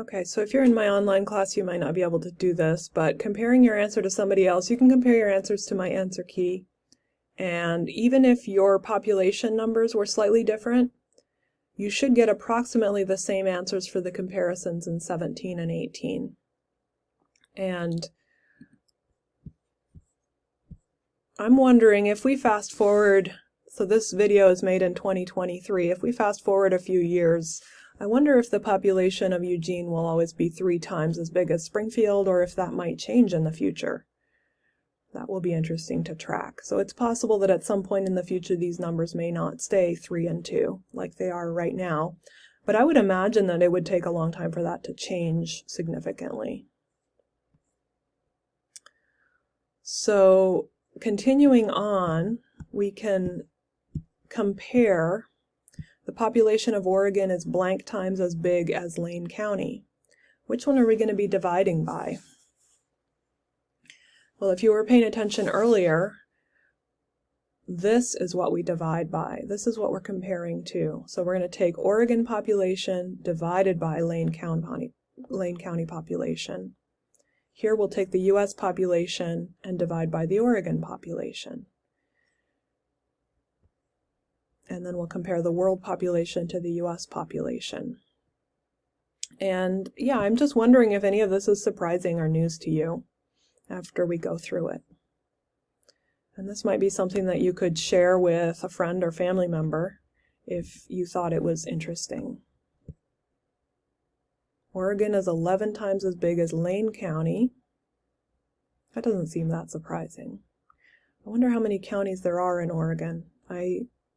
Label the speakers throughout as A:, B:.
A: Okay, so if you're in my online class, you might not be able to do this, but comparing your answer to somebody else, you can compare your answers to my answer key. And even if your population numbers were slightly different, you should get approximately the same answers for the comparisons in 17 and 18. And I'm wondering if we fast forward, so this video is made in 2023, if we fast forward a few years, I wonder if the population of Eugene will always be 3 times as big as Springfield, or if that might change in the future. That will be interesting to track. So it's possible that at some point in the future these numbers may not stay 3 and 2 like they are right now, but I would imagine that it would take a long time for that to change significantly. So continuing on, we can compare the population of Oregon is blank times as big as Lane County. Which one are we going to be dividing by? Well, if you were paying attention earlier, this is what we divide by. This is what we're comparing to. So we're going to take Oregon population divided by Lane County population. Here we'll take the U.S. population and divide by the Oregon population. And then we'll compare the world population to the U.S. population. And yeah, I'm just wondering if any of this is surprising or news to you after we go through it. And this might be something that you could share with a friend or family member if you thought it was interesting. Oregon is 11 times as big as Lane County. That doesn't seem that surprising. I wonder how many counties there are in Oregon.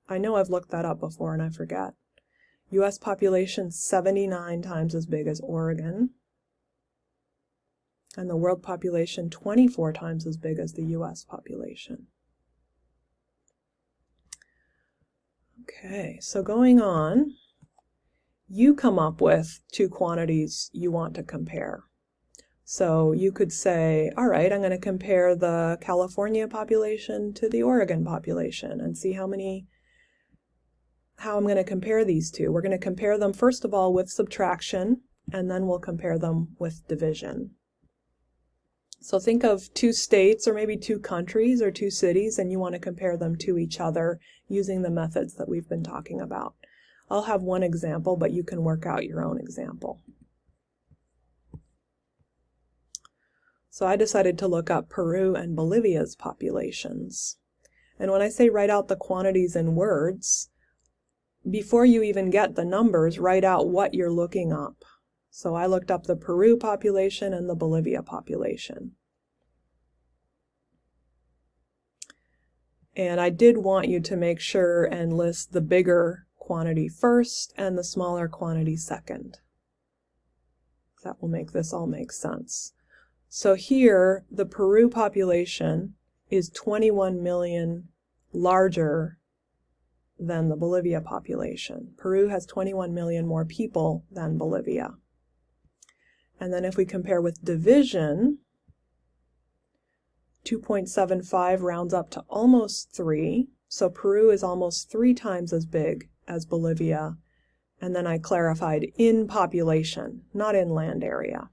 A: I know I've looked that up before and I forget. U.S. population 79 times as big as Oregon. And the world population 24 times as big as the U.S. population. Okay, so going on, you come up with 2 quantities you want to compare. So you could say, all right, I'm going to compare the California population to the Oregon population and see how I'm going to compare these two. We're going to compare them first of all with subtraction, and then we'll compare them with division. So think of 2 states or maybe 2 countries or 2 cities, and you want to compare them to each other using the methods that we've been talking about. I'll have one example, but you can work out your own example. So I decided to look up Peru and Bolivia's populations. And when I say write out the quantities in words, before you even get the numbers, write out what you're looking up. So I looked up the Peru population and the Bolivia population. And I did want you to make sure and list the bigger quantity first and the smaller quantity second. That will make this all make sense. So here, the Peru population is 21 million larger than the Bolivia population. Peru has 21 million more people than Bolivia. And then if we compare with division, 2.75 rounds up to almost 3. So Peru is almost 3 times as big as Bolivia. And then I clarified in population, not in land area.